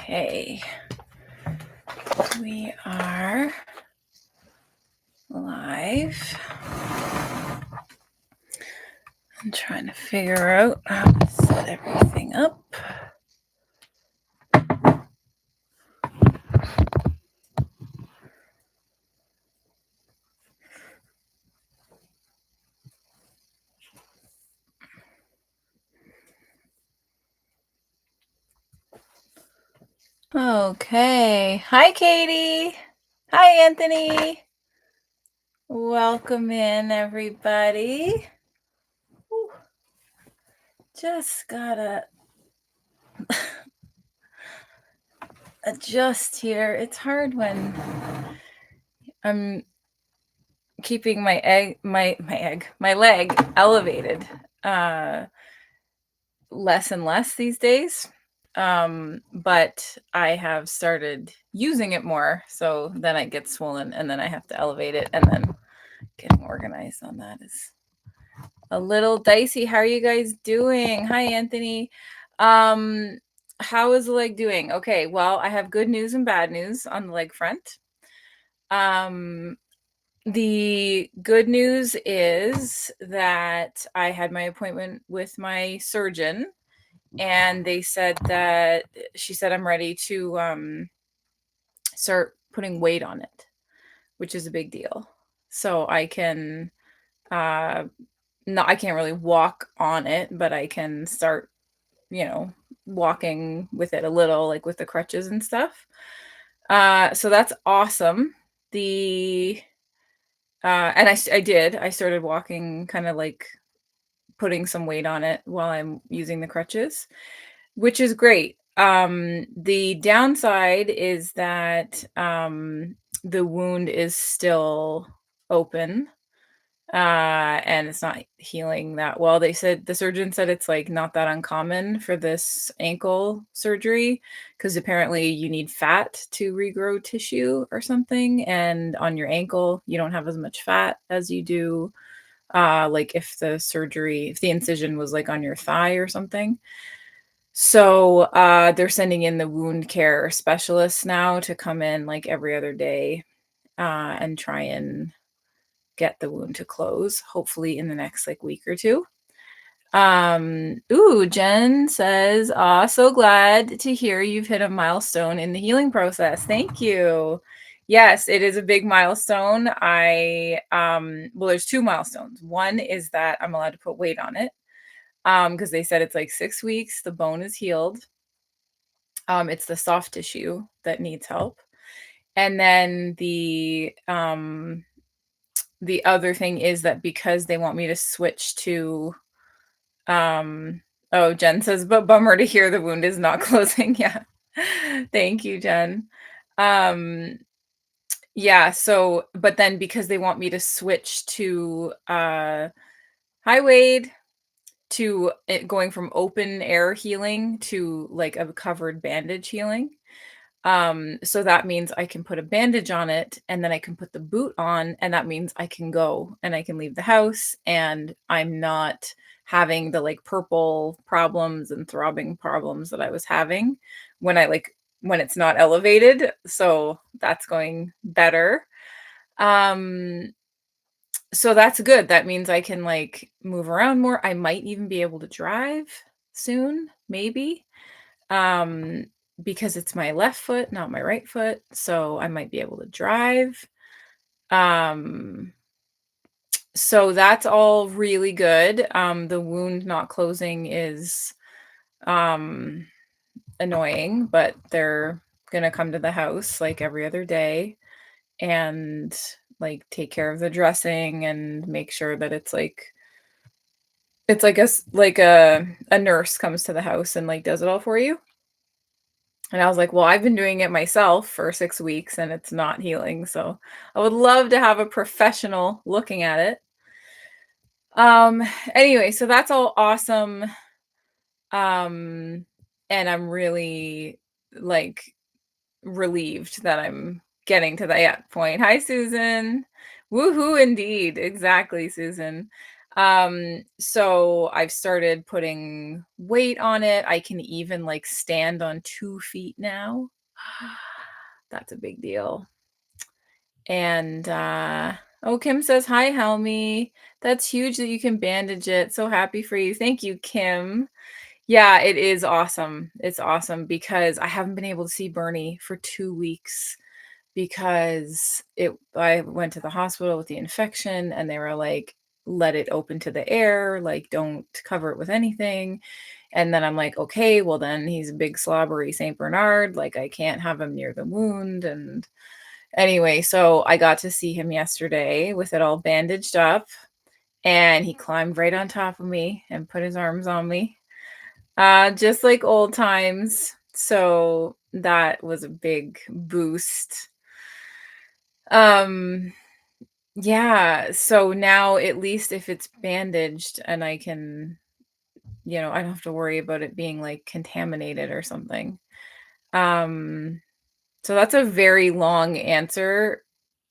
Okay. We are live. I'm trying to figure out how to set everything up. Okay. Hi, Katie. Hi, Anthony. Welcome in, everybody. Whew. Just gotta adjust here. It's hard when I'm keeping my leg elevated less and less these days. But I have started using it more, so then it gets swollen and then I have to elevate it, and then getting organized on that is a little dicey. How are you guys doing? Hi, Anthony. How is the leg doing? Okay, well, I have good news and bad news on the leg front. The good news is that I had my appointment with my surgeon, and they said that she said I'm ready to start putting weight on it, which is a big deal. So I can I can't really walk on it, but I can start, walking with it a little, like with the crutches and stuff. So that's awesome. And I did. I started walking, kind of like putting some weight on it while I'm using the crutches, which is great. The downside is that the wound is still open, and it's not healing that well. The surgeon said it's like not that uncommon for this ankle surgery, because apparently you need fat to regrow tissue or something, and on your ankle you don't have as much fat as you do like if the incision was like on your thigh or something. So they're sending in the wound care specialists now to come in like every other day and try and get the wound to close, hopefully in the next like week or two. Jen says, so glad to hear you've hit a milestone in the healing process. Thank you. Yes, it is a big milestone. Well, there's two milestones. One is that I'm allowed to put weight on it, because they said it's like 6 weeks, the bone is healed. It's the soft tissue that needs help. And then the other thing is that because they want me to switch to Jen says, but bummer to hear the wound is not closing. Yeah. Thank you, Jen. Yeah, so but then because they want me to switch to hi Wade, to it going from open air healing to like a covered bandage healing. So that means I can put a bandage on it, and then I can put the boot on, and that means I can go and I can leave the house, and I'm not having the like purple problems and throbbing problems that I was having when it's not elevated. So that's going better. So that's good. That means I can like move around more. I might even be able to drive soon, maybe. Because it's my left foot, not my right foot, so I might be able to drive. So that's all really good. The wound not closing is annoying, but they're gonna come to the house like every other day and like take care of the dressing and make sure that it's like a nurse comes to the house and like does it all for you. And I was like, well, I've been doing it myself for 6 weeks and it's not healing. So I would love to have a professional looking at it. Anyway, so that's all awesome. And I'm really like relieved that I'm getting to that point. Hi, Susan. Woohoo, indeed. Exactly, Susan. So I've started putting weight on it. I can even like stand on 2 feet now. That's a big deal. And oh, Kim says, "Hi, Helmy. That's huge that you can bandage it. So happy for you." Thank you, Kim. Yeah, it is awesome. It's awesome because I haven't been able to see Bernie for 2 weeks because it I went to the hospital with the infection and they were like, "Let it open to the air, like don't cover it with anything." And then I'm like, "Okay, well then he's a big slobbery Saint Bernard, like I can't have him near the wound." And anyway, so I got to see him yesterday with it all bandaged up and he climbed right on top of me and put his arms on me. Just like old times. So that was a big boost. Um, yeah, so now at least if it's bandaged and I can, I don't have to worry about it being like contaminated or something. Um, so that's a very long answer,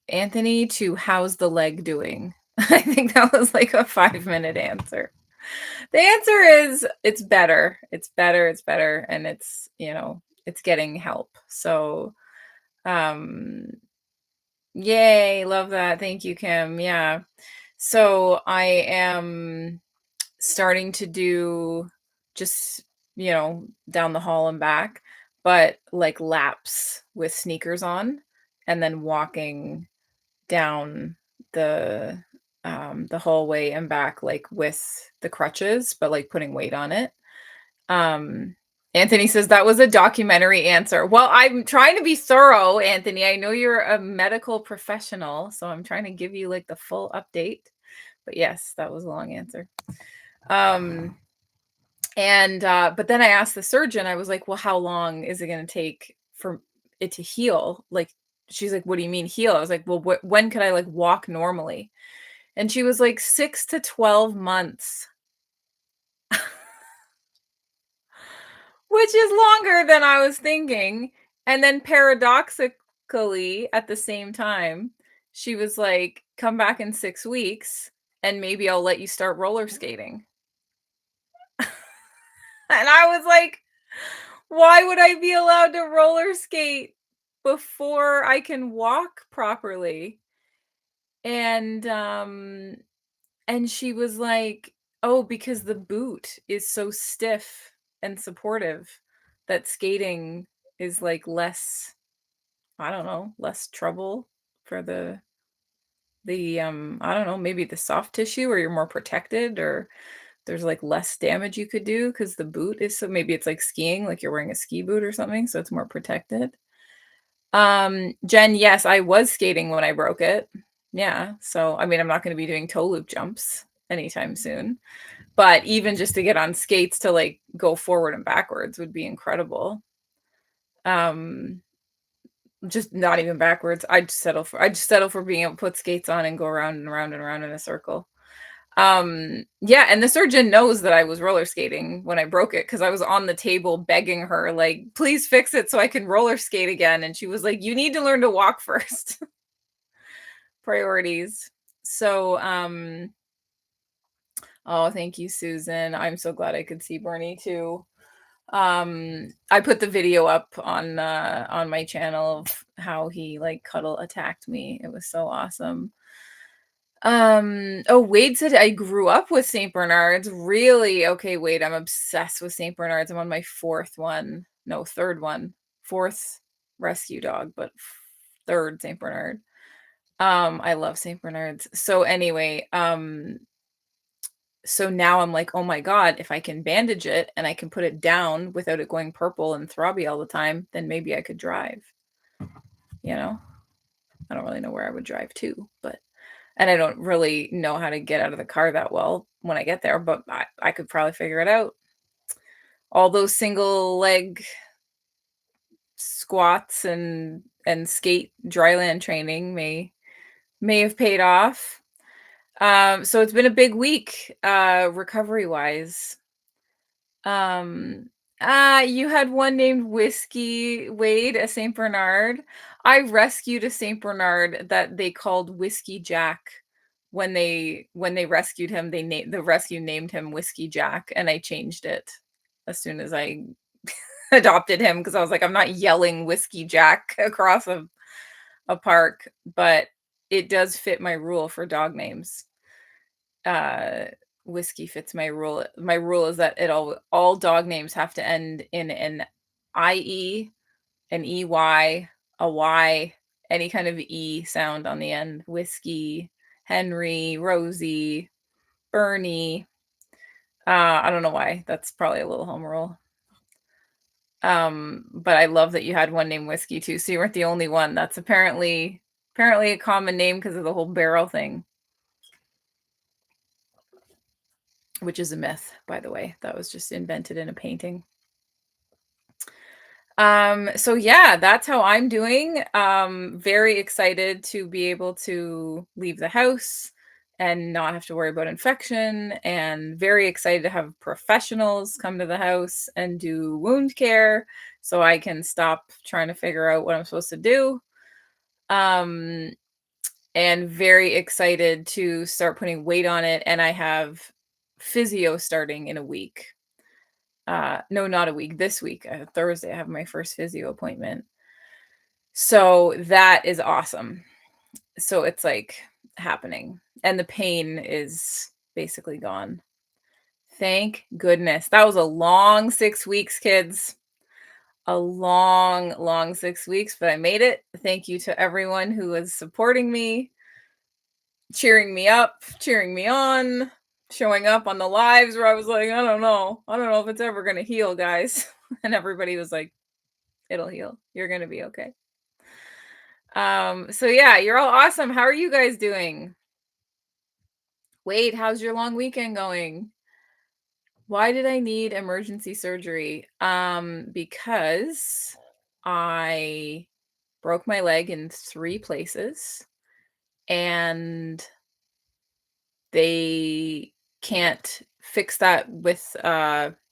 Anthony, to how's the leg doing? I think that was like a 5-minute answer. The answer is it's better. It's better, it's better, and it's getting help. So, um, yay, love that. Thank you, Kim. Yeah. So I am starting to do just, down the hall and back, but like laps with sneakers on and then walking down the the hallway and back like with the crutches, but like putting weight on it. Um Anthony says that was a documentary answer. Well, I'm trying to be thorough, Anthony. I know you're a medical professional, so I'm trying to give you like the full update. But yes, that was a long answer. Um and but then I asked the surgeon, I was like, "Well, how long is it going to take for it to heal?" Like she's like, "What do you mean heal?" I was like, "Well, when could I like walk normally?" And she was like 6 to 12 months, which is longer than I was thinking. And then paradoxically, at the same time, she was like, "Come back in 6 weeks and maybe I'll let you start roller skating." And I was like, "Why would I be allowed to roller skate before I can walk properly?" And and she was like, "Oh, because the boot is so stiff and supportive that skating is like less, I don't know, less trouble for the I don't know, maybe the soft tissue or you're more protected or there's like less damage you could do because the boot is so maybe it's like skiing, like you're wearing a ski boot or something, so it's more protected." Jen, yes, I was skating when I broke it. Yeah. So I mean I'm not gonna be doing toe loop jumps anytime soon. But even just to get on skates to like go forward and backwards would be incredible. Um, just not even backwards. I'd just settle for being able to put skates on and go around and around and around in a circle. Yeah, and the surgeon knows that I was roller skating when I broke it because I was on the table begging her, like, please fix it so I can roller skate again. And she was like, you need to learn to walk first. Priorities. So, oh, thank you, Susan. I'm so glad I could see Bernie too. I put the video up on my channel of how he like cuddle attacked me. It was so awesome. Oh, Wade said I grew up with St. Bernards. Really? Okay, Wade, I'm obsessed with St. Bernards. I'm on my fourth one. No, third one. Fourth rescue dog, but third St. Bernard. I love St. Bernards. So anyway, so now I'm like, "Oh my god, if I can bandage it and I can put it down without it going purple and throbby all the time, then maybe I could drive." You know? I don't really know where I would drive to, but and I don't really know how to get out of the car that well when I get there, but I could probably figure it out. All those single leg squats and skate dryland training may have paid off. So it's been a big week, recovery-wise. Um, you had one named Whiskey Wade, a Saint Bernard. I rescued a Saint Bernard that they called Whiskey Jack when they rescued him, the rescue named him Whiskey Jack, and I changed it as soon as I adopted him because I was like, I'm not yelling Whiskey Jack across a park, but it does fit my rule for dog names. Uh, Whiskey fits my rule. My rule is that all dog names have to end in an IE, an EY, a Y, any kind of E sound on the end. Whiskey, Henry, Rosie, Bernie. I don't know why. That's probably a little home rule. But I love that you had one named Whiskey too. So you weren't the only one. That's apparently a common name because of the whole barrel thing, which is a myth, by the way. That was just invented in a painting. So yeah, that's how I'm doing. Very excited to be able to leave the house and not have to worry about infection, and very excited to have professionals come to the house and do wound care so I can stop trying to figure out what I'm supposed to do. Um, and very excited to start putting weight on it, and I have physio starting in a week. No, not a week. This week, Thursday, I have my first physio appointment. So that is awesome. So it's like happening, and the pain is basically gone. Thank goodness. That was a long 6 weeks, kids. A long, long 6 weeks, but I made it. Thank you to everyone who was supporting me, cheering me up, cheering me on, showing up on the lives where I was like, I don't know. I don't know if it's ever going to heal, guys. And everybody was like, it'll heal. You're going to be okay. So yeah, you're all awesome. How are you guys doing? Wait, how's your long weekend going? Why did I need emergency surgery? Because I broke my leg in 3 places, and they can't fix that with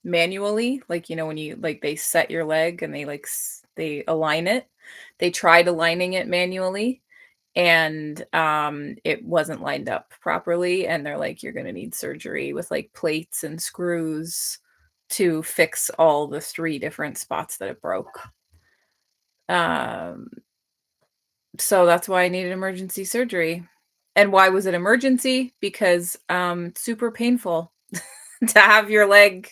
manually, like, when you like they set your leg and they align it. They tried aligning it manually, and it wasn't lined up properly, and they're like, you're going to need surgery with like plates and screws to fix all the 3 different spots that it broke. um so that's why I needed emergency surgery. And why was it emergency? Because super painful to have your leg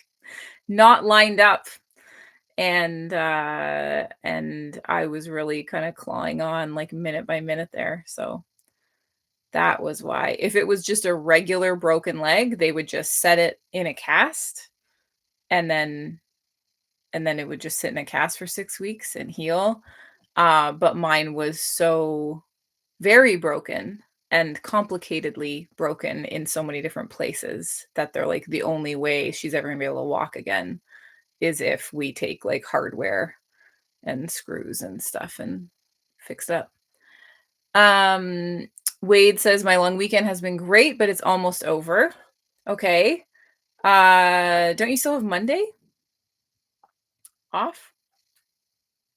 not lined up, and I was really kind of clawing on like minute by minute there. So that was why. If it was just a regular broken leg, they would just set it in a cast, and then it would just sit in a cast for 6 weeks and heal. But mine was so very broken and complicatedly broken in so many different places that they're like, the only way she's ever gonna be able to walk again is if we take like hardware and screws and stuff and fix it up. Um, Wade says my long weekend has been great, but it's almost over. Okay. Don't you still have Monday off?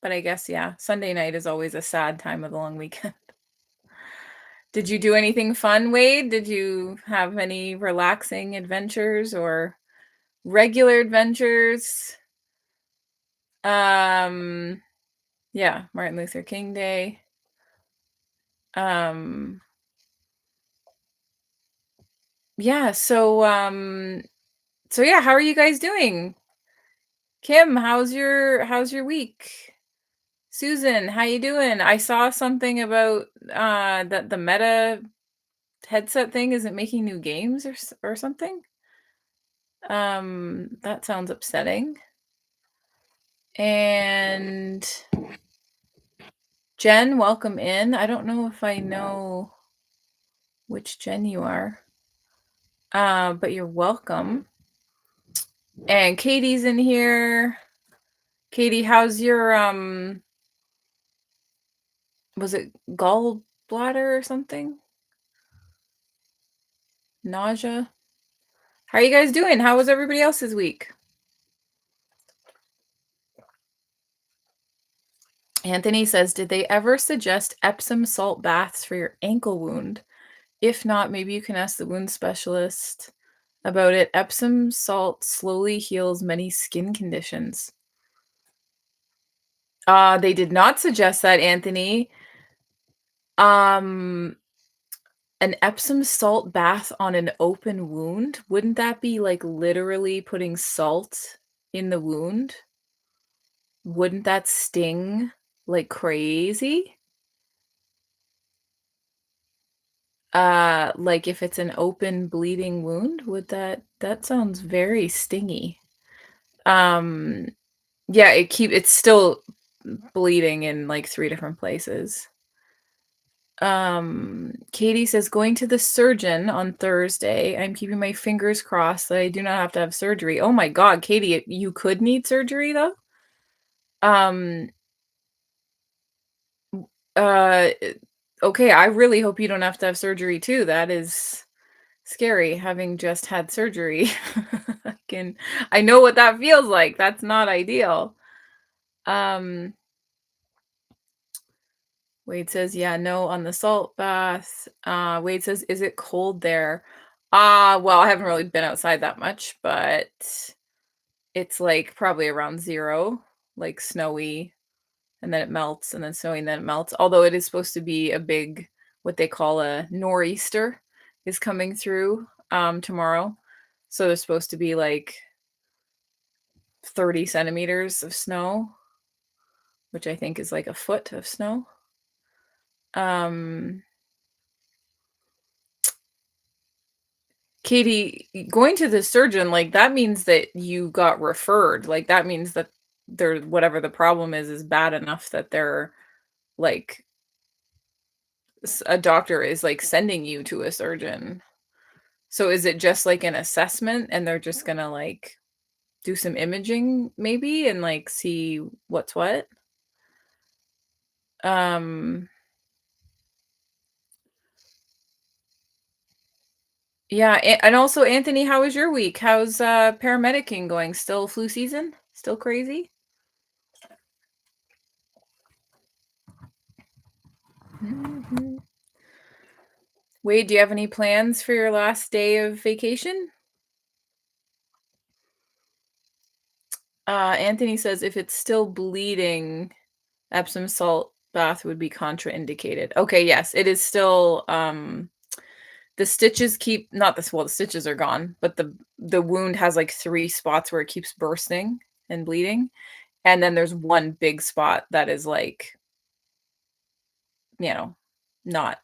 But I guess, yeah, Sunday night is always a sad time of the long weekend. Did you do anything fun, Wade? Did you have any relaxing adventures or regular adventures? Um, yeah, Martin Luther King Day. Yeah, so yeah, how are you guys doing? Kim, how's your week? Susan, how you doing? I saw something about that the Meta headset thing isn't making new games or something. That sounds upsetting. And Jen, welcome in. I don't know if I know which Jen you are. But you're welcome. And Katie's in here. Katie, how's your was it gallbladder or something? Nausea? How are you guys doing? How was everybody else's week? Anthony says, did they ever suggest Epsom salt baths for your ankle wound? If not, maybe you can ask the wound specialist about it. Epsom salt slowly heals many skin conditions. They did not suggest that, Anthony. Um, an Epsom salt bath on an open wound? Wouldn't that be, like, literally putting salt in the wound? Wouldn't that sting like crazy? Like, if it's an open bleeding wound, would that sounds very stingy. Um, yeah, it's still bleeding in, like, 3 different places. Katie says, "Going to the surgeon on Thursday. I'm keeping my fingers crossed that I do not have to have surgery." Oh my god, Katie, you could need surgery, though? Um, uh, okay, I really hope you don't have to have surgery too. That is scary, having just had surgery. I can I know what that feels like. That's not ideal. Um, Wade says, "Yeah, no on the salt bath." Wade says, "Is it cold there?" Well, I haven't really been outside that much, but it's, like, probably around 0, like, snowy, and then it melts, and then snowy, and then it melts. Although it is supposed to be a big what they call a nor'easter is coming through, tomorrow. So there's supposed to be, like, 30 centimeters of snow, which I think is like a foot of snow. Um, Katie, going to the surgeon, like, that means that you got referred. Like, that means that there whatever the problem is bad enough that they're, like, a doctor is, like, sending you to a surgeon. So is it just like an assessment and they're just gonna, like, do some imaging maybe and, like, see what's what? Um Yeah, and also, Anthony, how was your week? How's, paramedicing going? Still flu season? Still crazy? Mhm. Wade, do you have any plans for your last day of vacation? Anthony says if it's still bleeding, Epsom salt bath would be contraindicated. Okay, yes, it is still, the stitches keep not this well, the stitches are gone, but the wound has, like, 3 spots where it keeps bursting and bleeding, and then there's one big spot that is, like, you know, not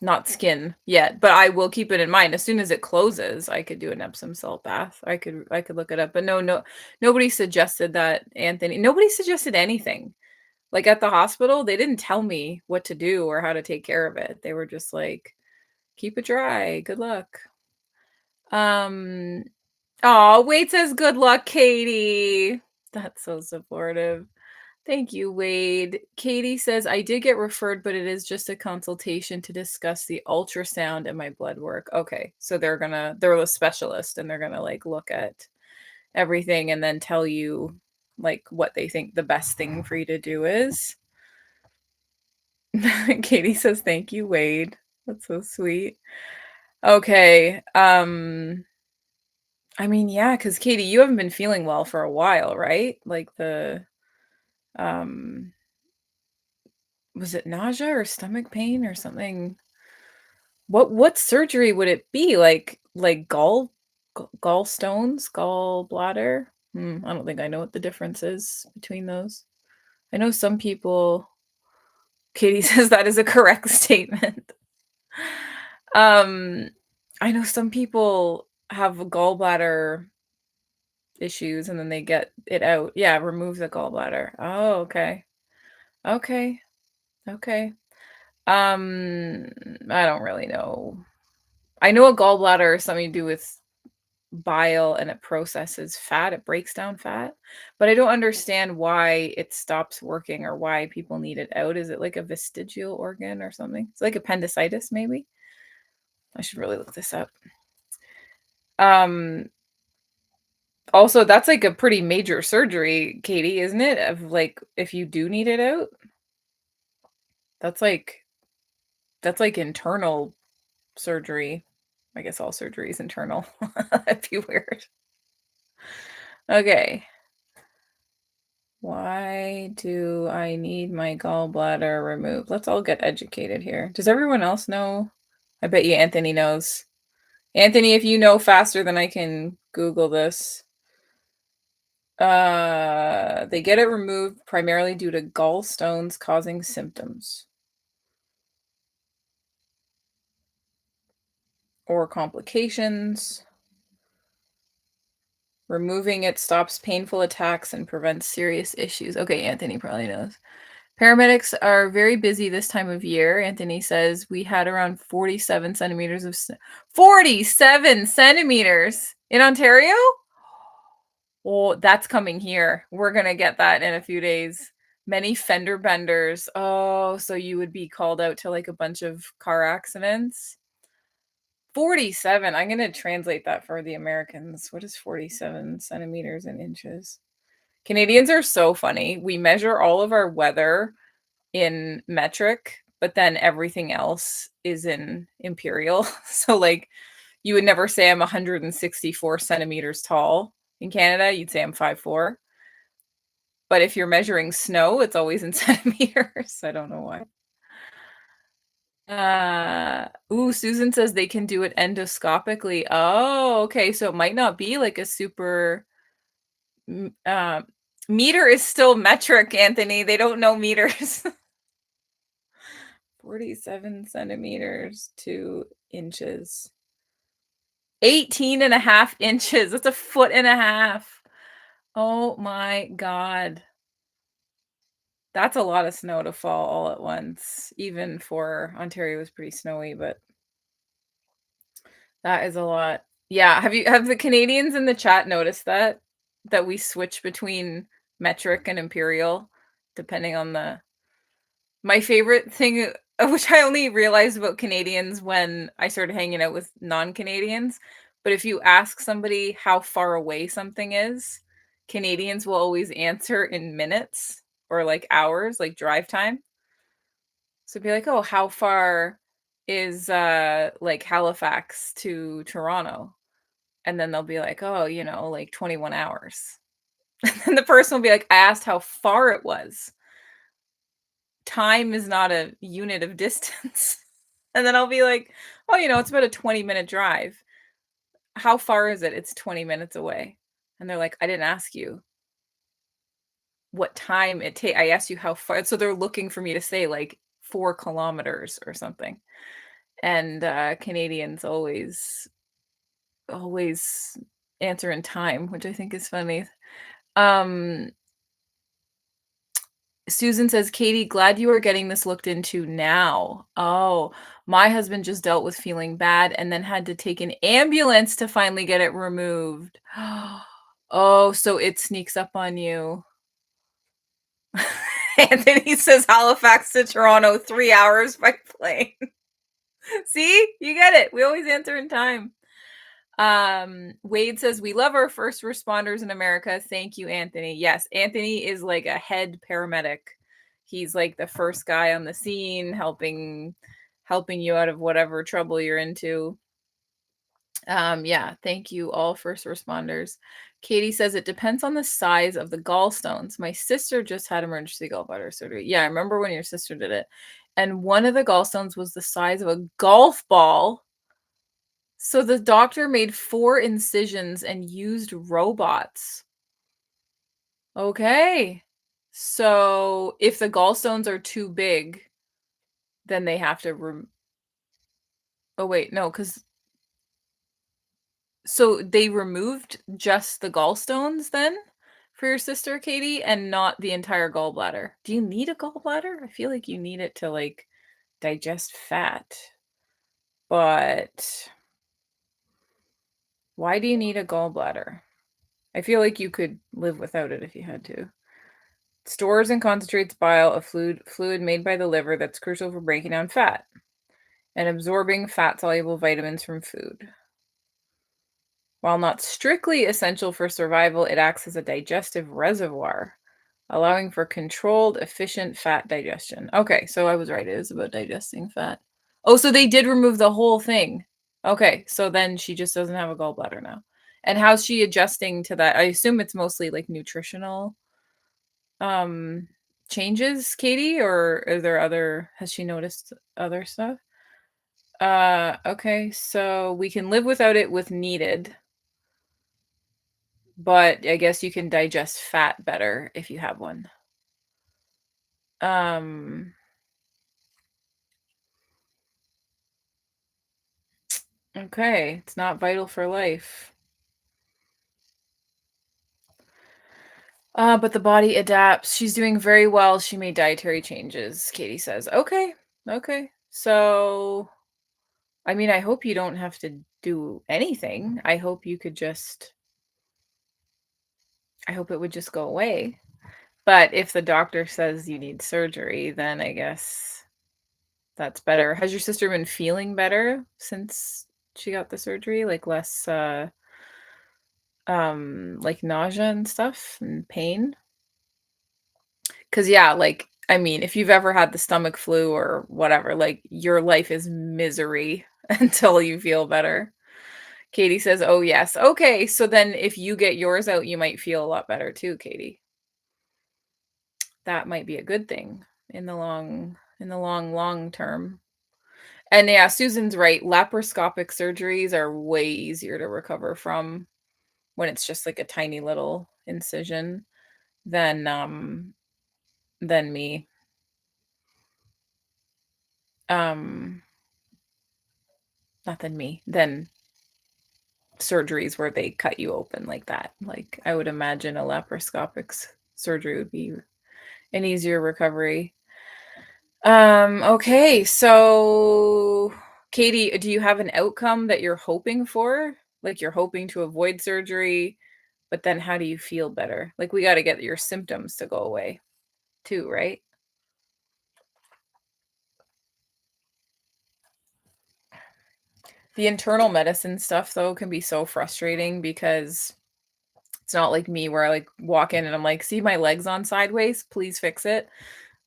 not skin yet, but I will keep it in mind. As soon as it closes, I could do an Epsom salt bath. I could look it up, but no, nobody suggested that, Anthony. Nobody suggested anything. Like, at the hospital, they didn't tell me what to do or how to take care of it. They were just like, "Keep it dry. Good luck." Um, Oh, Wade says, "Good luck, Katie." That's so supportive. Thank you, Wade. Katie says, "I did get referred, but it is just a consultation to discuss the ultrasound and my blood work." Okay, so they're a specialist and they're gonna, like, look at everything and then tell you, like, what they think the best thing for you to do is. Katie says, "Thank you, Wade." That's so sweet. Okay, I mean, yeah, because Katie, you haven't been feeling well for a while, right? Like, um was it nausea or stomach pain or something? What surgery would it be? Like gallstones, gallbladder? I don't think I know what the difference is between those. I know some people. Katie says that is a correct statement. Um, I know some people have gallbladder issues and then they get it out. Yeah, remove the gallbladder. Oh, okay. Okay. Okay. Um, I don't really know. I know a gallbladder is something to do with bile and it processes fat, it breaks down fat, but I don't understand why it stops working or why people need it out. Is it like a vestigial organ or something? It's like appendicitis, maybe? I should really look this up. Um, Also, that's like a pretty major surgery, Katie, isn't it? Of like if you do need it out, that's like that's like internal. surgery. I guess all surgery is internal. That'd be weird. Okay. Why do I need my gallbladder removed? Let's all get educated here. Does everyone else know? I bet you Anthony knows. Anthony, if you know faster than I can Google this. They get it removed primarily due to gallstones causing symptoms or complications. Removing it stops painful attacks and prevents serious issues. Okay, Anthony probably knows. Paramedics are very busy this time of year. Anthony says we had around 47 centimeters of 47 centimeters in Ontario. Oh, that's coming here. We're gonna get that in a few days. Many fender benders. Oh, so you would be called out to like a bunch of car accidents. 47. I'm gonna translate that for the Americans. What is 47 centimeters in inches? Canadians are so funny. We measure all of our weather in metric, but then everything else is in imperial. So like you would never say I'm 164 centimeters tall in Canada. You'd say I'm 5'4". But if you're measuring snow, it's always in centimeters. I don't know why. Susan says they can do it endoscopically. Oh, okay. So it might not be like a super meter is still metric, Anthony. They don't know meters. 47 centimeters to inches. 18 and a half inches. That's a foot and a half. Oh my God. That's a lot of snow to fall all at once. Even for Ontario was pretty snowy, but that is a lot. Yeah, have the Canadians in the chat noticed that we switch between metric and imperial depending on the my favorite thing which I only realized about Canadians when I started hanging out with non-Canadians, but if you ask somebody how far away something is, Canadians will always answer in minutes or like hours, like drive time. So be like, "Oh, how far is like Halifax to Toronto?" And then they'll be like, "Oh, like 21 hours." And the person will be like, "I asked how far it was. Time is not a unit of distance." And then I'll be like, "Oh, it's about a 20-minute drive." "How far is it?" "It's 20 minutes away." And they're like, "I didn't ask you what time it take I asked you how far." So they're looking for me to say like 4 kilometers or something. And Canadians always answer in time, which I think is funny. Um Susan says, "Katie, glad you are getting this looked into now." Oh, my husband just dealt with feeling bad and then had to take an ambulance to finally get it removed. Oh, so it sneaks up on you. Anthony says Halifax to Toronto, 3 hours by plane. See? You get it. We always answer in time. Wade says, "We love our first responders in America. Thank you, Anthony." Yes, Anthony is like a head paramedic. He's like the first guy on the scene helping you out of whatever trouble you're into. Yeah, thank you all first responders. Katie says it depends on the size of the gallstones. My sister just had emergency gallbladder surgery. Yeah, I remember when your sister did it. And one of the gallstones was the size of a golf ball. So the doctor made 4 incisions and used robots. Okay. So if the gallstones are too big, then they have to oh wait, no, because so they removed just the gallstones then for your sister, Katie, and not the entire gallbladder. Do you need a gallbladder? I feel like you need it to like digest fat. But why do you need a gallbladder? I feel like you could live without it if you had to. Stores and concentrates bile, a fluid made by the liver that's crucial for breaking down fat and absorbing fat-soluble vitamins from food. While not strictly essential for survival, it acts as a digestive reservoir, allowing for controlled, efficient fat digestion. Okay, so I was right. It is about digesting fat. Oh, so they did remove the whole thing. Okay, so then she just doesn't have a gallbladder now. And how's she adjusting to that? I assume it's mostly like nutritional um changes, Katie, or are there other has she noticed other stuff? Okay, so we can live without it with needed, but I guess you can digest fat better if you have one. Um, okay, it's not vital for life. But the body adapts. She's doing very well. She made dietary changes, Katie says. Okay, okay. So, I mean, I hope you don't have to do anything. I hope you could just, I hope it would just go away. But if the doctor says you need surgery, then I guess that's better. Has your sister been feeling better since she got the surgery? Like less like nausea and stuff and pain? 'Cause yeah, like, I mean, if you've ever had the stomach flu or whatever, like, your life is misery until you feel better. Katie says, "Oh, yes." Okay, so then if you get yours out, you might feel a lot better too, Katie. That might be a good thing in the long term. And yeah, Susan's right. Laparoscopic surgeries are way easier to recover from when it's just like a tiny little incision than than me. Um Not than me, than surgeries where they cut you open like that. Like I would imagine a laparoscopic surgery would be an easier recovery. Okay, so Katie, do you have an outcome that you're hoping for? Like you're hoping to avoid surgery, but then how do you feel better? Like we got to get your symptoms to go away too, right? The internal medicine stuff though can be so frustrating because it's not like me where I like walk in and I'm like, "See my legs on sideways? Please fix it."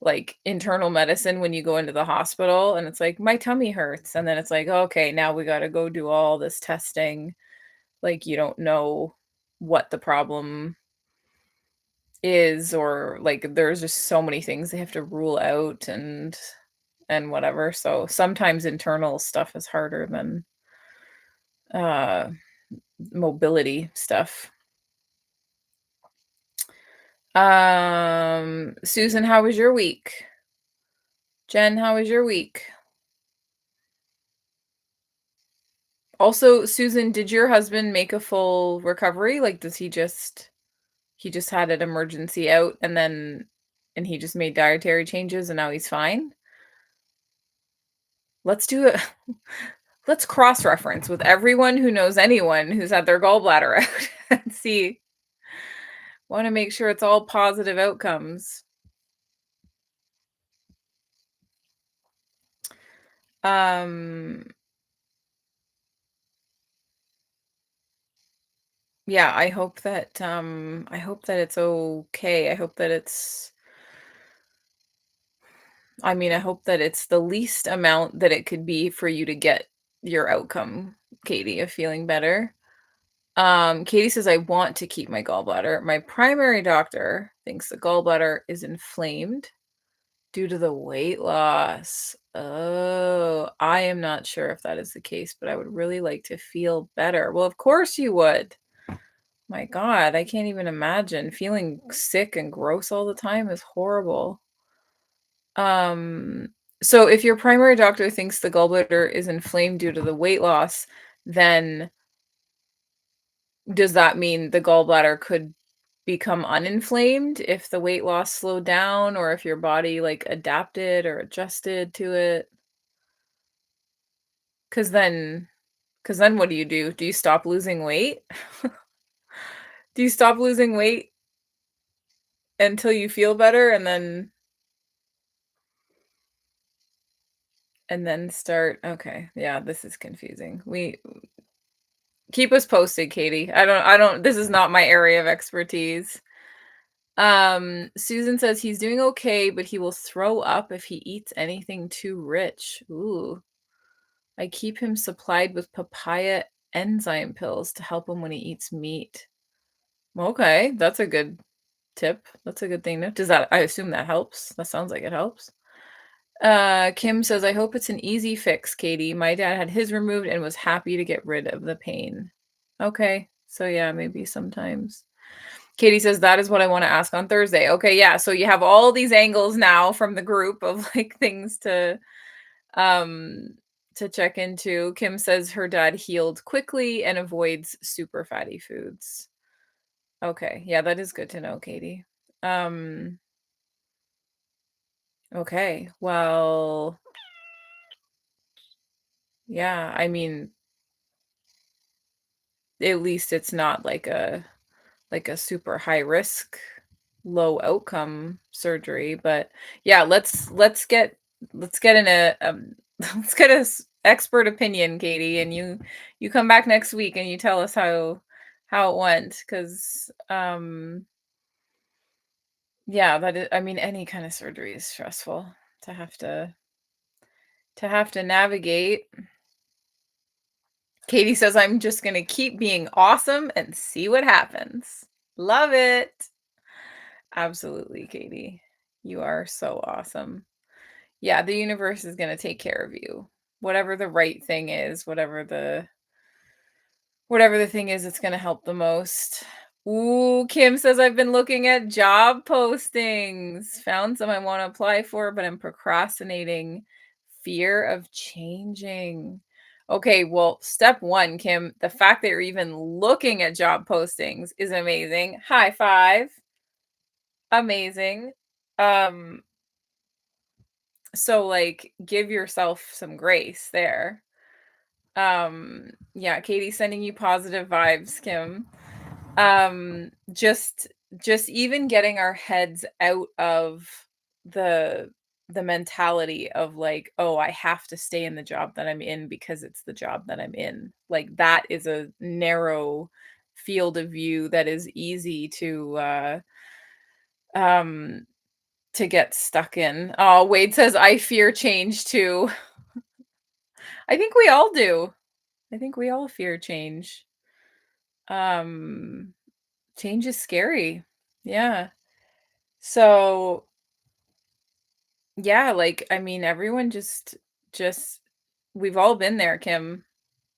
Like internal medicine when you go into the hospital and it's like, "My tummy hurts." And then it's like, "Okay, now we got to go do all this testing." Like you don't know what the problem is or like there's just so many things they have to rule out and whatever. So sometimes internal stuff is harder than uh mobility stuff. Susan, how was your week? Jen, how was your week? Also, Susan, did your husband make a full recovery? Like, does he just had an emergency out and he just made dietary changes and now he's fine? Let's do it. Let's cross-reference with everyone who knows anyone who's had their gallbladder out and see. Want to make sure it's all positive outcomes. Um, yeah, I hope that it's okay. I hope that it's I mean, I hope that it's the least amount that it could be for you to get your outcome, Katie, of feeling better. Katie says, I want to keep my gallbladder. My primary doctor thinks the gallbladder is inflamed due to the weight loss. Oh, I am not sure if that is the case, but I would really like to feel better. Well, of course you would. My God, I can't even imagine. Feeling sick and gross all the time is horrible. Um, so if your primary doctor thinks the gallbladder is inflamed due to the weight loss, then does that mean the gallbladder could become uninflamed if the weight loss slowed down or if your body like adapted or adjusted to it? Because then, because then what do you do? Do you stop losing weight? Do you stop losing weight until you feel better and then start? Okay, yeah, this is confusing. We keep us posted, Katie. I don't this is not my area of expertise. Susan says he's doing okay, but he will throw up if he eats anything too rich. Ooh. I keep him supplied with papaya enzyme pills to help him when he eats meat. Okay, that's a good tip. That's a good thing to does that I assume that helps? That sounds like it helps. Kim says, "I hope it's an easy fix, Katie. My dad had his removed and was happy to get rid of the pain." Okay, so yeah, maybe sometimes. Katie says, "That is what I wanna ask on Thursday." Okay, yeah, so you have all these angles now from the group of, like, things um, to check into. Kim says her dad healed quickly and avoids super fatty foods. Okay, yeah, that is good to know, Katie. Um, okay, well, yeah, I mean, at least it's not like a super high risk, low outcome surgery, but yeah, let's get in a let's get a expert opinion, Katie, and you come back next week and you tell us how it went because yeah, that is, I mean, any kind of surgery is stressful to have to navigate. Katie says I'm just going to keep being awesome and see what happens. Love it. Absolutely, Katie. You are so awesome. Yeah, the universe is gonna take care of you. Whatever the right thing is, whatever the thing is that's gonna help the most. Ooh, Kim says I've been looking at job postings. Found some I want to apply for, but I'm procrastinating. Fear of changing. Okay, well, step one, Kim, the fact that you're even looking at job postings is amazing. High five. Amazing. Um, so like give yourself some grace there. Yeah, Katie's sending you positive vibes, Kim. Just even getting our heads out of the the mentality of like, oh, I have to stay in the job that I'm in because it's the job that I'm in. Like that is a narrow field of view that is easy um to get stuck in. Oh, Wade says, "I fear change too." I think we all do. I think we all fear change. Um, Change is scary. Yeah. So, yeah, like, I mean, everyone just we've all been there, Kim.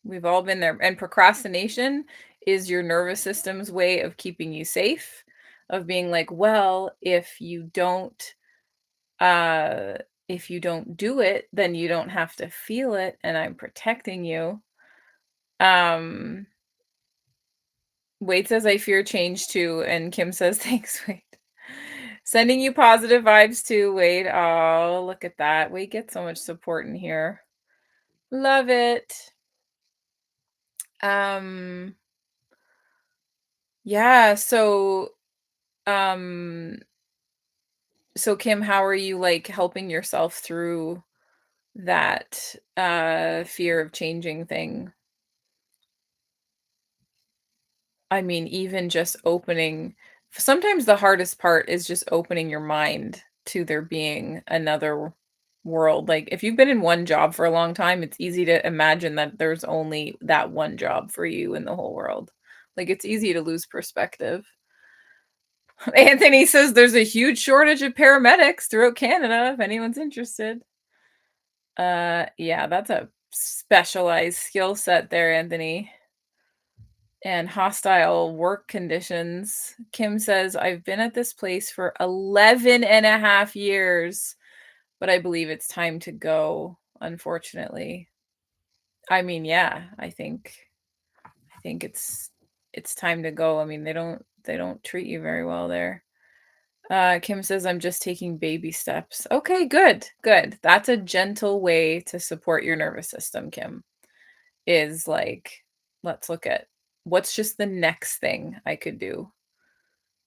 We've all been there. And procrastination is your nervous system's way of keeping you safe, of being like, well, uh if you don't do it, then you don't have to feel it and I'm protecting you. Um Wade says I fear change too and Kim says thanks, Wade. Sending you positive vibes too, Wade. Oh, look at that. We get so much support in here. Love it. Um yeah, um so Kim, how are you like helping yourself through that fear of changing thing? I mean, even just opening sometimes the hardest part is just opening your mind to there being another world. Like, if you've been in one job for a long time, it's easy to imagine that there's only that one job for you in the whole world. Like, it's easy to lose perspective. Anthony says there's a huge shortage of paramedics throughout Canada if anyone's interested. Yeah, that's a specialized skill set there, Anthony. And hostile work conditions. Kim says, I've been at this place for 11 and a half years, but I believe it's time to go, unfortunately. I mean, yeah, I think it's time to go. I mean, they don't treat you very well there. Kim says, I'm just taking baby steps. Okay, good, good. That's a gentle way to support your nervous system, Kim. Is like, let's look at what's just the next thing I could do,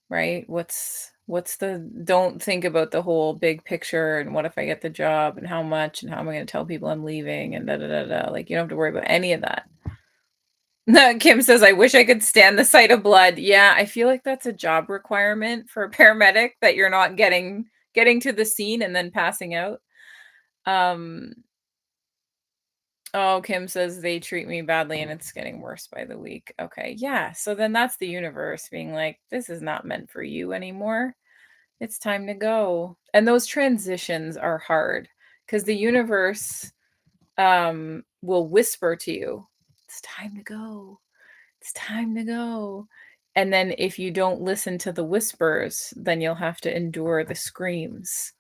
right? What's the don't think about the whole big picture and what if I get the job and how much and how am I going to tell people I'm leaving and da da da da. Like you don't have to worry about any of that. Kim says, I wish I could stand the sight of blood. Yeah, I feel like that's a job requirement for a paramedic that you're not getting to the scene and then passing out. Um Oh, Kim says they treat me badly and it's getting worse by the week. Okay, yeah, so then that's the universe being like, "This is not meant for you anymore. It's time to go." And those transitions are hard because the universe, will whisper to you, "It's time to go. It's time to go." And then if you don't listen to the whispers, then you'll have to endure the screams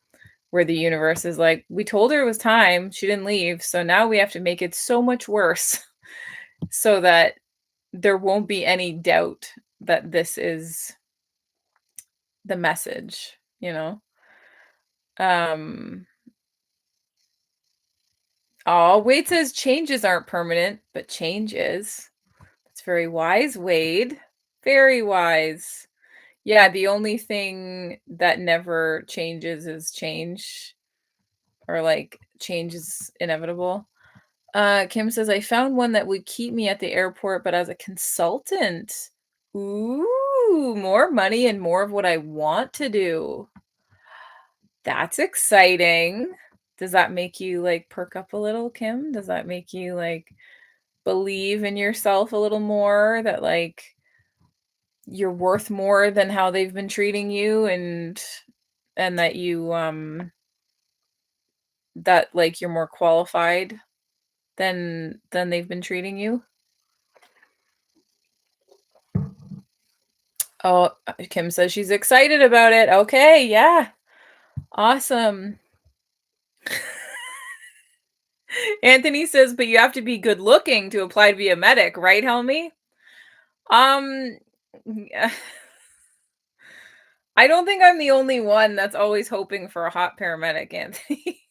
where the universe is like, "We told her it was time. She didn't leave. So now we have to make it so much worse so that there won't be any doubt that this is the message, you know?" Um, oh, Wade says changes aren't permanent, but change is. That's very wise, Wade. Very wise. Yeah, the only thing that never changes is change, or like change is inevitable. Kim says, I found one that would keep me at the airport, but as a consultant. Ooh, more money and more of what I want to do. That's exciting. Does that make you like perk up a little, Kim? Does that make you like believe in yourself a little more, that like you're worth more than how they've been treating you, and that you that like you're more qualified than they've been treating you? Oh, Kim says she's excited about it. Okay, yeah. Awesome. Anthony says, but you have to be good looking to apply to be a medic, right, Helmy? Um, yeah. I don't think I'm the only one that's always hoping for a hot paramedic, Anthony.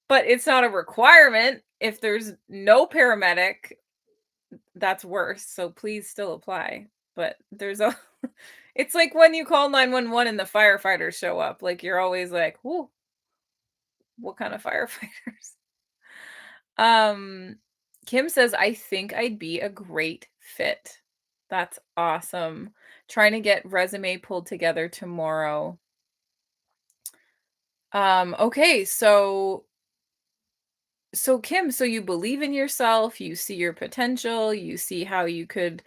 But it's not a requirement. If there's no paramedic, that's worse. So please still apply. But there's a it's like when you call 911 and the firefighters show up. Like you're always like, "Whoa, what kind of firefighters?" Um, Kim says, "I think I'd be a great fit." That's awesome. Trying to get resume pulled together tomorrow. Okay, so Kim, so you believe in yourself, you see your potential, you see how you could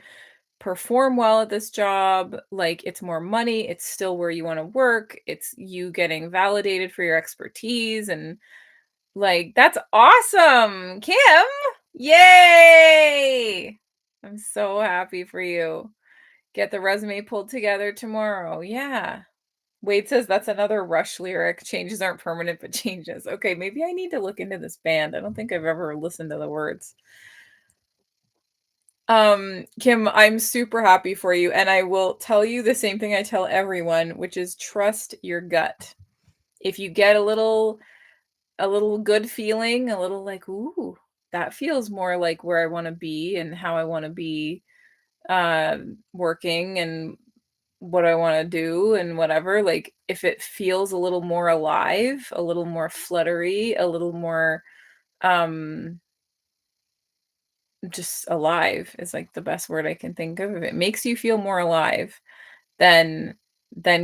perform well at this job, like it's more money, it's still where you want to work, it's you getting validated for your expertise, and like that's awesome, Kim. Yay! I'm so happy for you. Get the resume pulled together tomorrow. Yeah. Wade says that's another Rush lyric. Changes aren't permanent, but changes. Okay, maybe I need to look into this band. I don't think I've ever listened to the words. Kim, I'm super happy for you, and I will tell you the same thing I tell everyone, which is trust your gut. If you get a little good feeling, a little like, ooh, that feels more like where I want to be and how I want to be working and what I want to do and whatever, like if it feels a little more alive, a little more fluttery, a little more um just alive is like the best word I can think of. If it makes you feel more alive, then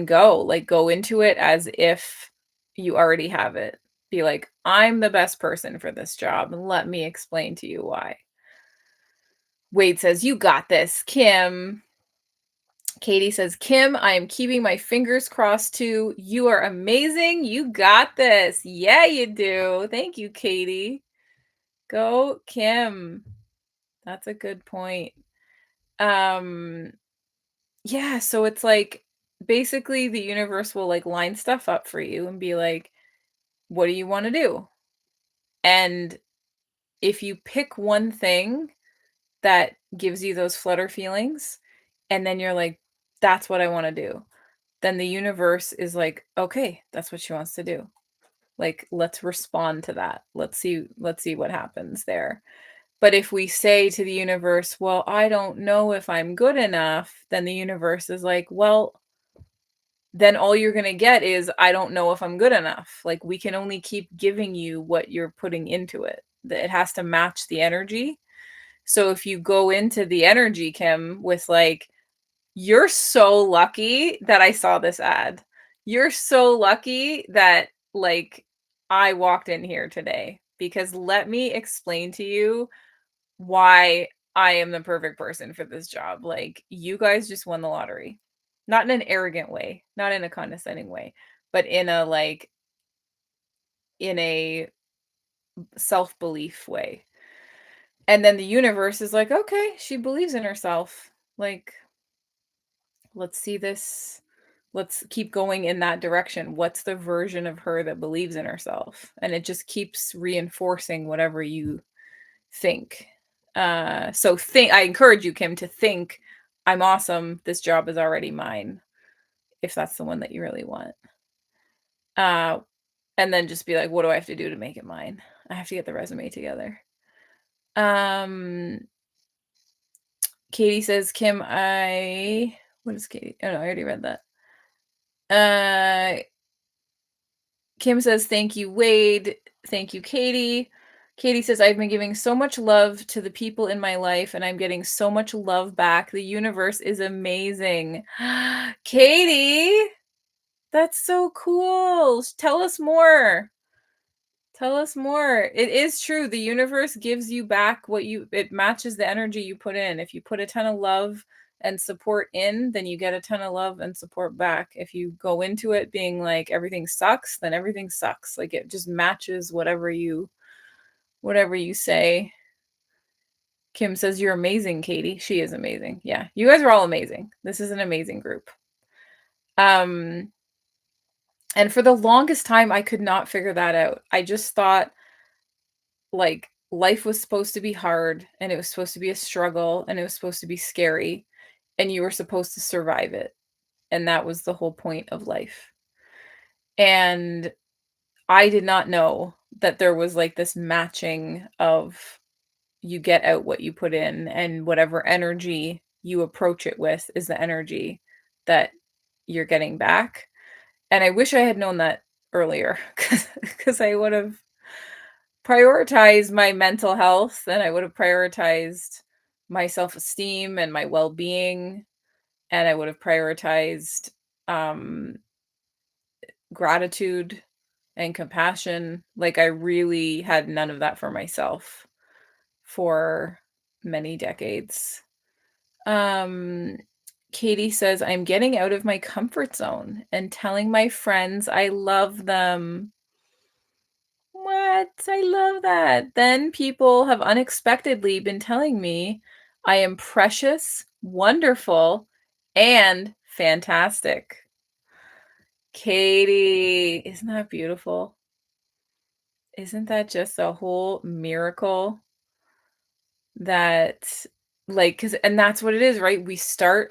go. Like go into it as if you already have it. Be like, I'm the best person for this job, and let me explain to you why. Wade says, you got this, Kim. Katie says, Kim, I am keeping my fingers crossed too. You are amazing. You got this. Yeah, you do. Thank you, Katie. Go, Kim. That's a good point. Um, yeah, so it's like basically the universe will like line stuff up for you and be like, what do you want to do? And if you pick one thing that gives you those flutter feelings, and then you're like, that's what I want to do, then the universe is like, okay, that's what she wants to do. Like, let's respond to that. Let's see what happens there. But if we say to the universe, well, I don't know if I'm good enough, then the universe is like, well, then all you're going to get is, I don't know if I'm good enough. Like, we can only keep giving you what you're putting into it. It has to match the energy. So if you go into the energy, Kim, with like, you're so lucky that I saw this ad. You're so lucky that like I walked in here today. because let me explain to you why I am the perfect person for this job. Like, you guys just won the lottery. Not in an arrogant way, not in a condescending way, but in a, like, in a self-belief way. And then the universe is like, "Okay, she believes in herself. Like, let's see this. Let's keep going in that direction. What's the version of her that believes in herself?" And it just keeps reinforcing whatever you think. So think I encourage you, Kim, to think, "I'm awesome. This job is already mine," if that's the one that you really want. Uh, and then just be like, "What do I have to do to make it mine? I have to get the resume together." Um, Katie says, "Kim, I" what is Katie? Oh, no, I already read that. Uh, Kim says, "Thank you, Wade. Thank you, Katie." Katie says, "I've been giving so much love to the people in my life, and I'm getting so much love back. The universe is amazing." Katie, that's so cool. Tell us more. Tell us more. It is true. The universe gives you back it matches the energy you put in. If you put a ton of love and support in, then you get a ton of love and support back. If you go into it being like everything sucks, then everything sucks. Like, it just matches whatever you say. Kim says, "You're amazing, Katie." She is amazing. Yeah. You guys are all amazing. This is an amazing group. Um and for the longest time I could not figure that out. I just thought, like, life was supposed to be hard, and it was supposed to be a struggle, and it was supposed to be scary, and you were supposed to survive it, and that was the whole point of life. And I did not know that there was, like, this matching of, you get out what you put in, and whatever energy you approach it with is the energy that you're getting back. And I wish I had known that earlier, because I would have prioritized my mental health, and I would have prioritized my self-esteem and my well-being, and I would have prioritized um gratitude and compassion. Like, I really had none of that for myself for many decades. Um Katie says, "I'm getting out of my comfort zone and telling my friends I love them." What? I love that. Then people have unexpectedly been telling me I am precious, wonderful, and fantastic. Katie, isn't that beautiful? Isn't that just a whole miracle that, like, cause, and that's what it is, right?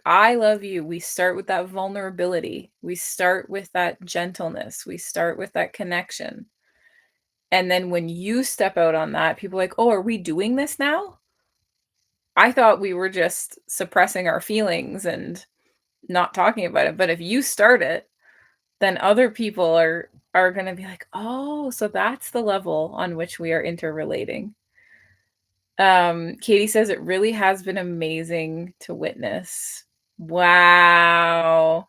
I love you. We start with that vulnerability. We start with that gentleness. We start with that connection. And then when you step out on that, people are like, "Oh, are we doing this now? I thought we were just suppressing our feelings and not talking about it." But if you start it, then other people are going to be like, "Oh, so that's the level on which we are interrelating." Katie says, "It really has been amazing to witness." Wow.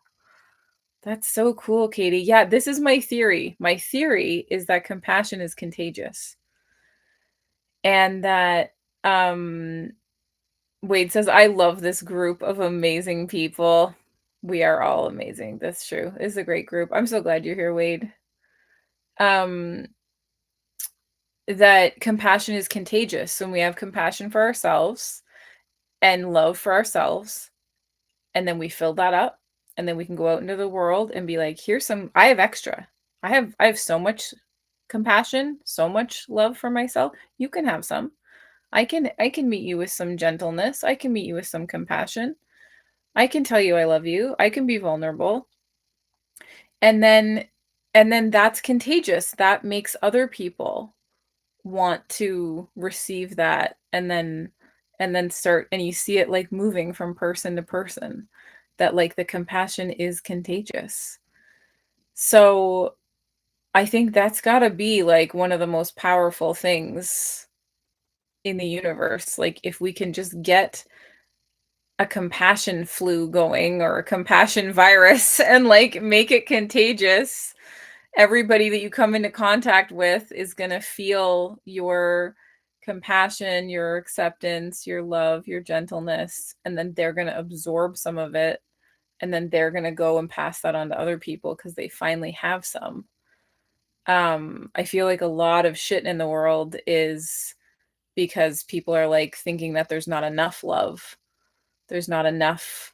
That's so cool, Katie. Yeah, this is my theory. My theory is that compassion is contagious, and that um Wade says, "I love this group of amazing people." We are all amazing. That's true. It's a great group. I'm so glad you're here, Wade. Um, that compassion is contagious. When we have compassion for ourselves and love for ourselves, and then we fill that up, and then we can go out into the world and be like, "Here's some, I have extra. I have so much compassion, so much love for myself. You can have some. I can meet you with some gentleness. I can meet you with some compassion. I can tell you I love you. I can be vulnerable." And then that's contagious. That makes other people want to receive that, and then start, and you see it, like, moving from person to person, that, like, the compassion is contagious. So I think that's got to be, like, one of the most powerful things in the universe. Like, if we can just get a compassion flu going, or a compassion virus, and, like, make it contagious, everybody that you come into contact with is going to feel your compassion, your acceptance, your love, your gentleness, and then they're going to absorb some of it, and then they're going to go and pass that on to other people because they finally have some. I feel like a lot of shit in the world is because people are like thinking that there's not enough love, there's not enough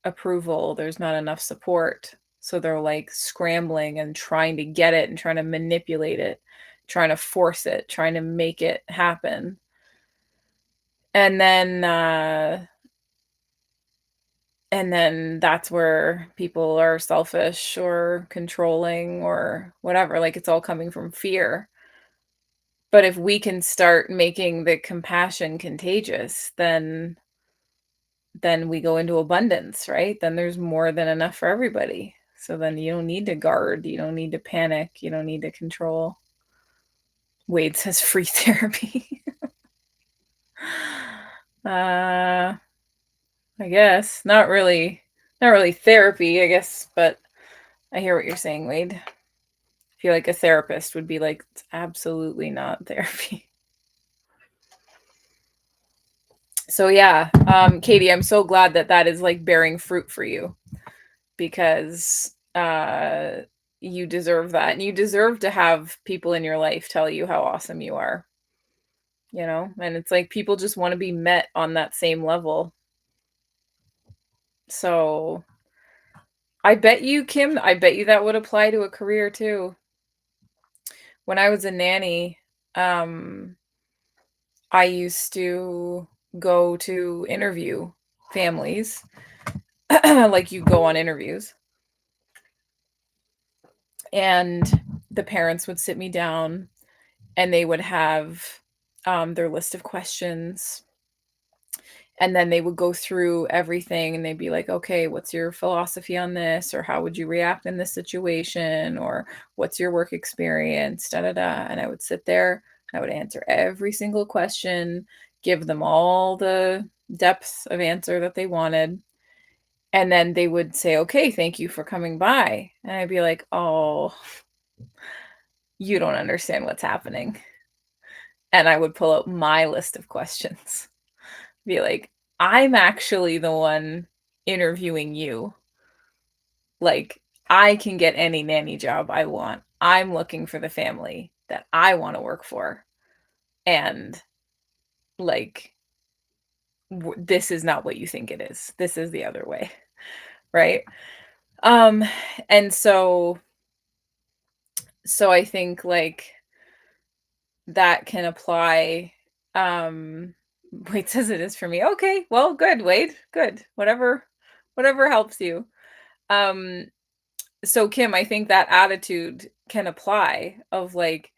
approval, there's not enough support. So they're like scrambling and trying to get it and trying to manipulate it, trying to force it, trying to make it happen. And then that's where people are selfish or controlling or whatever. Like it's all coming from fear. But if we can start making the compassion contagious, then we go into abundance, right? Then there's more than enough for everybody. So then you don't need to guard, you don't need to panic, you don't need to control. Wade says free therapy. I guess not really therapy, I guess, but I hear what you're saying, Wade. I feel like a therapist would be like, it's absolutely not therapy. So yeah, Katie, I'm so glad that is like bearing fruit for you, because you deserve that, and you deserve to have people in your life tell you how awesome you are, and it's like people just want to be met on that same level. So I bet you, Kim, I bet you that would apply to a career too. When I was a nanny, um I used to go to interview families. Like you go on interviews, and the parents would sit me down and they would have their list of questions, and then they would go through everything and they'd be like, okay, what's your philosophy on this, or how would you react in this situation, or what's your work experience, da da da. And I would sit there, I would answer every single question, give them all the depth of answer that they wanted, and then they would say, okay, thank you for coming by. And I'd be like, oh, you don't understand what's happening. And I would pull out my list of questions, be like, I'm actually the one interviewing you. Like, I can get any nanny job I want. I'm looking for the family that I want to work for. And like, this is not what you think it is. This is the other way. Right. Um, and so I think like that can apply. Wade says it is for me. Okay, well, good, Wade. Good. Whatever helps you. Um, so Kim, I think that attitude can apply of like,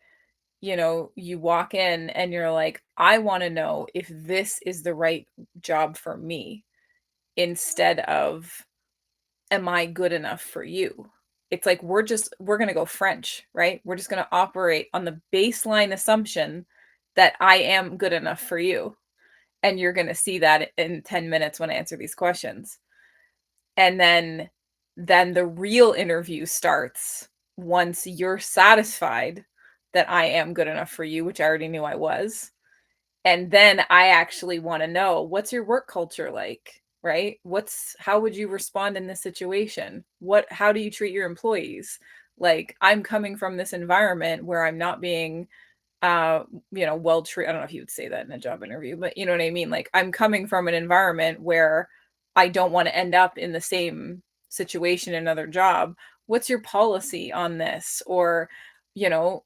you walk in and you're like, I want to know if this is the right job for me, instead of, am I good enough for you? It's like we're going to go French, right? We're just going to operate on the baseline assumption that I am good enough for you. And you're going to see that in 10 minutes when I answer these questions. And then the real interview starts once you're satisfied that I am good enough for you, which I already knew I was. And then I actually want to know, what's your work culture like, right? How would you respond in this situation? How do you treat your employees? Like, I'm coming from this environment where I'm not being well treated. I don't know if you would say that in a job interview, but you know what I mean? Like, I'm coming from an environment where I don't want to end up in the same situation in another job. What's your policy on this? Or, you know,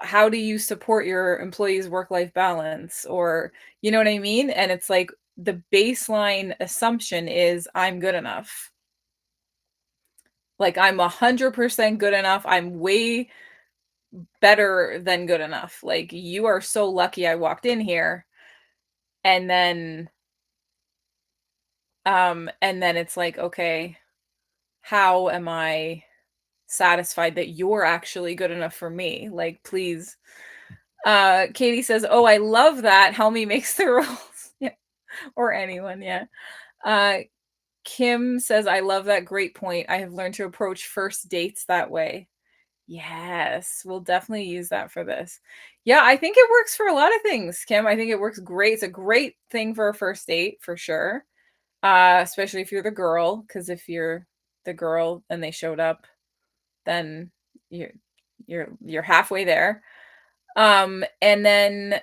how do you support your employees' work-life balance? Or, you know what I mean? And it's like the baseline assumption is I'm good enough. Like, I'm 100% good enough. I'm way better than good enough. Like, you are so lucky I walked in here. And then it's like, okay, how am I satisfied that you're actually good enough for me? Like, please. Katie says, oh, I love that Helmy makes the rules. Yeah. Or anyone, yeah. Kim says, I love that. Great point. I have learned to approach first dates that way. Yes, we'll definitely use that for this. Yeah, I think it works for a lot of things, Kim. I think it works great. It's a great thing for a first date for sure. Especially if you're the girl, because if you're the girl and they showed up, then you're you're halfway there. And then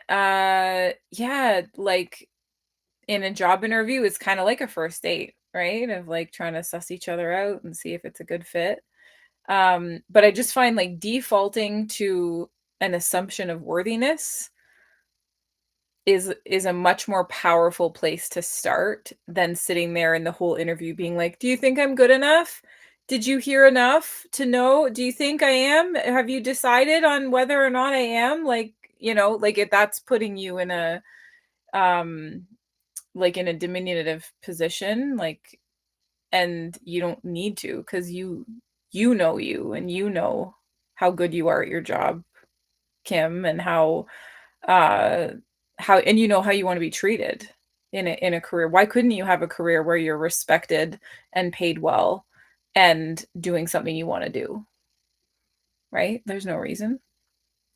yeah, like in a job interview, it's kind of like a first date, right? Of like trying to suss each other out and see if it's a good fit. But I just find like defaulting to an assumption of worthiness is a much more powerful place to start than sitting there in the whole interview being like, "Do you think I'm good enough? Did you hear enough to know? Do you think I am? Have you decided on whether or not I am?" Like, like if that's putting you in a um like in a diminutive position, like, and you don't need to because you know you and you know how good you are at your job, Kim, and uh how and you know how you want to be treated in a career. Why couldn't you have a career where you're respected and paid well and doing something you want to do, right? There's no reason.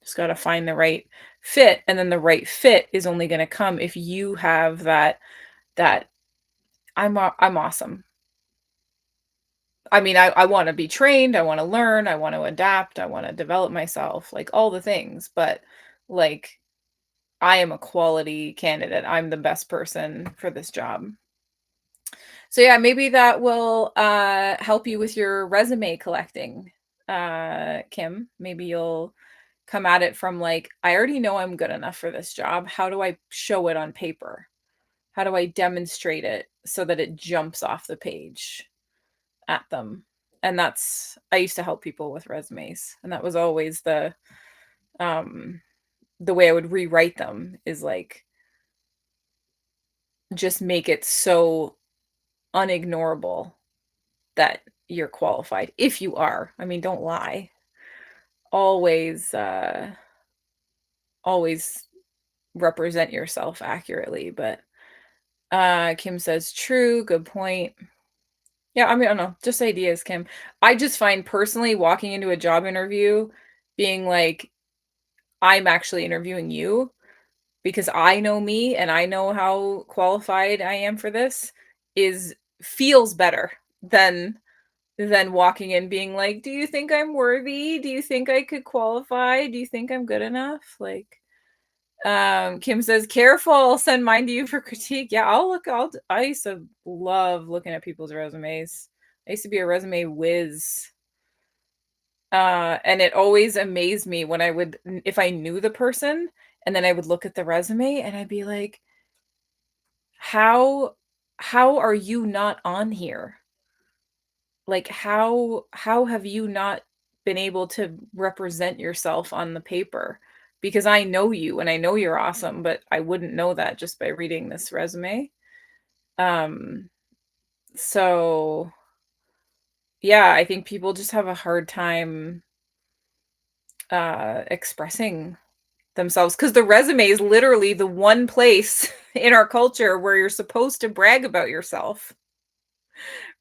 Just got to find the right fit, and then the right fit is only going to come if you have that I'm awesome. I mean, I want to be trained, I want to learn, I want to adapt, I want to develop myself, like all the things, but like I am a quality candidate. I'm the best person for this job. So yeah, maybe that will help you with your resume collecting, Kim. Maybe you'll come at it from like, I already know I'm good enough for this job. How do I show it on paper? How do I demonstrate it so that it jumps off the page at them? And that's I used to help people with resumes, and that was always um the way I would rewrite them is like just make it so unignorable that you're qualified if you are. I mean, don't lie. Always always represent yourself accurately, but Kim says true, good point. Yeah, I mean, I don't know, just ideas, Kim. I just find personally walking into a job interview being like I'm actually interviewing you because I know me and I know how qualified I am for this is feels better than walking in being like, "Do you think I'm worthy? Do you think I could qualify? Do you think I'm good enough?" Like, Kim says, "Careful, I'll send mine to you for critique." Yeah, I used to love looking at people's resumes. I used to be a resume whiz. And it always amazed me when if I knew the person and then I would look at the resume and I'd be like, "How are you not on here? Like how have you not been able to represent yourself on the paper? Because I know you and I know you're awesome, but I wouldn't know that just by reading this resume." Um, so yeah, I think people just have a hard time expressing themselves because the resume is literally the one place in our culture where you're supposed to brag about yourself,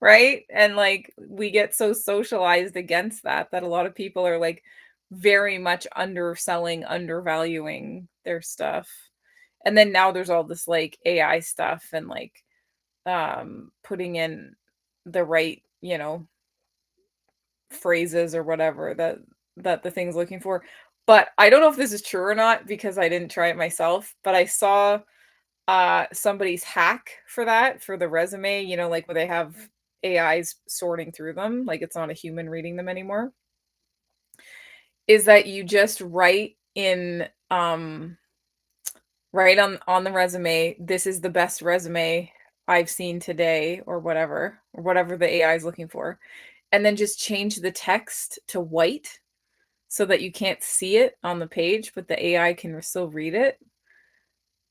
right? And like we get so socialized against that a lot of people are like very much underselling, undervaluing their stuff. And then now there's all this like AI stuff and like putting in the right, phrases or whatever that the thing's looking for. But I don't know if this is true or not because I didn't try it myself, but I saw somebody's hack for that for the resume, like where they have AIs sorting through them, like it's not a human reading them anymore, is that you just write in right on the resume, this is the best resume I've seen today or whatever the AI is looking for. And then just change the text to white so that you can't see it on the page, but the AI can still read it.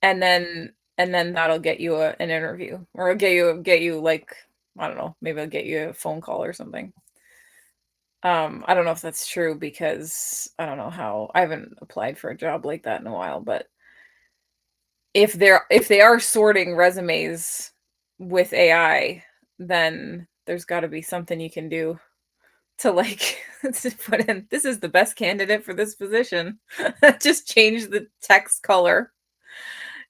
And then that'll get you an interview or get you like, I don't know, maybe I'll get you a phone call or something. I don't know if that's true because I don't know how I haven't applied for a job like that in a while, but if they are sorting resumes with AI, then there's got to be something you can do to like to put in, "This is the best candidate for this position." Just change the text color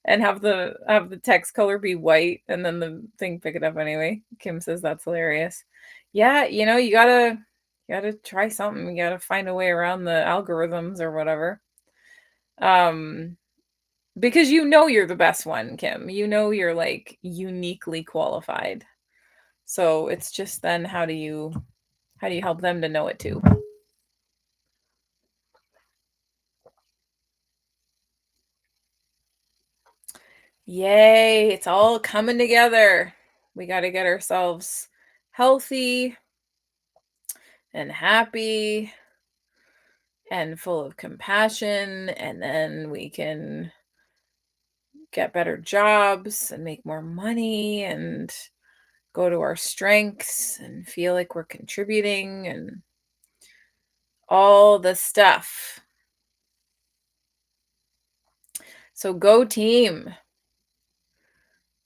and have the text color be white and then the thing pick it up anyway. Kim says that's hilarious. Yeah, you gotta try something. You gotta find a way around the algorithms or whatever. Um, because you're the best one, Kim. You're like uniquely qualified. So it's just then how do you help them to know it too? Yay, it's all coming together. We got to get ourselves healthy and happy and full of compassion, and then we can get better jobs and make more money and go to our strengths and feel like we're contributing and all the stuff. So go team.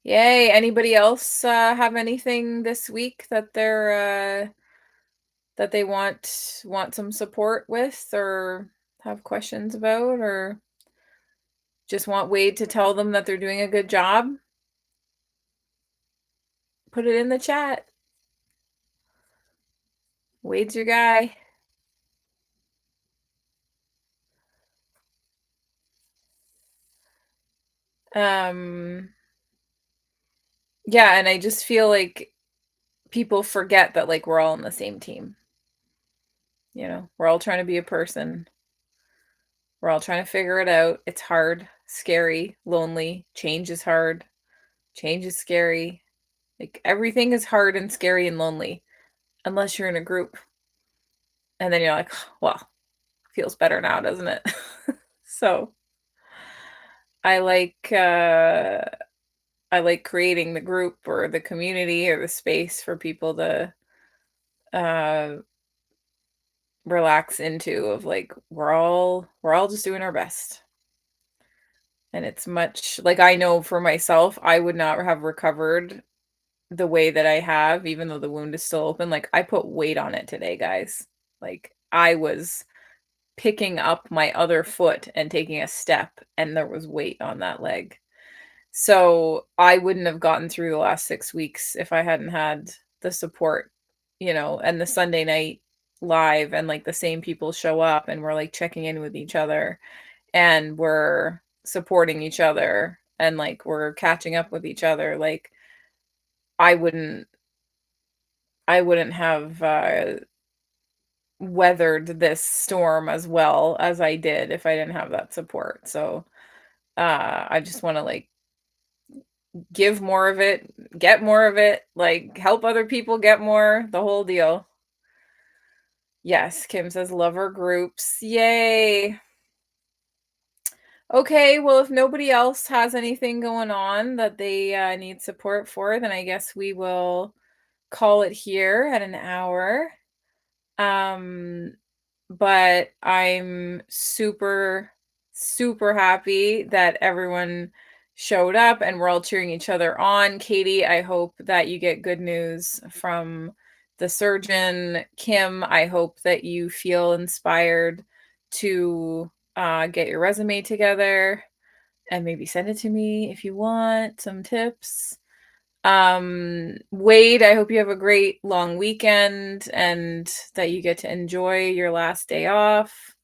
Yay. Anybody else have anything this week that they want some support with or have questions about or just want Wade to tell them that they're doing a good job? Put it in the chat. Wade's your guy. Um yeah, and I just feel like people forget that like we're all on the same team. We're all trying to be a person. We're all trying to figure it out. It's hard, scary, lonely. Change is hard. Change is scary. Like everything is hard and scary and lonely unless you're in a group. And then you're like, well, feels better now, doesn't it? So I like uh I like creating the group or the community or the space for people to uh relax into of like we're all just doing our best. And it's much like I know for myself, I would not have recovered the way that I have, even though the wound is still open. Like I put weight on it today, guys. Like I was picking up my other foot and taking a step, and there was weight on that leg. So I wouldn't have gotten through the last 6 weeks if I hadn't had the support, and the Sunday night live and like the same people show up and we're like checking in with each other and we're supporting each other and like we're catching up with each other. Like I wouldn't I wouldn't have weathered this storm as well as I did if I didn't have that support. So I just want to like give more of it, get more of it, like help other people get more, the whole deal. Yes, Kim says lover groups. Yay. Okay, well, if nobody else has anything going on that they need support for, then I guess we will call it here at an hour. Um, but I'm super, super happy that everyone showed up and we're all cheering each other on. Katie, I hope that you get good news from the surgeon. Kim, I hope that you feel inspired to get your resume together and maybe send it to me if you want some tips. Wade, I hope you have a great long weekend and that you get to enjoy your last day off.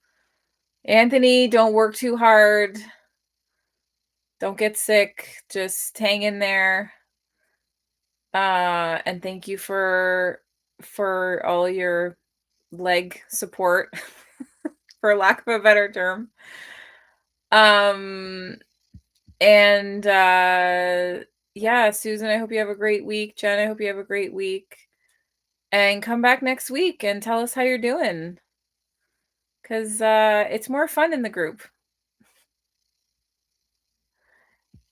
Anthony, don't work too hard. Don't get sick. Just hang in there. And thank you for all your leg support, for lack of a better term. Um, and yeah, Susan, I hope you have a great week. Jen, I hope you have a great week. And come back next week and tell us how you're doing. Because it's more fun in the group.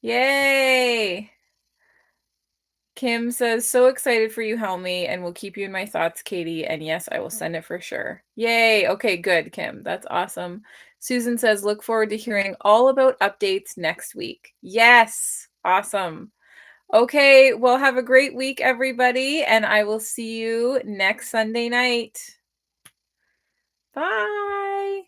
Yay! Kim says, so excited for you, Helmy, and will keep you in my thoughts, Katie. And yes, I will send it for sure. Yay! Okay, good, Kim. That's awesome. Susan says, look forward to hearing all about updates next week. Yes! Awesome. Okay, well, have a great week, everybody, and I will see you next Sunday night. Bye.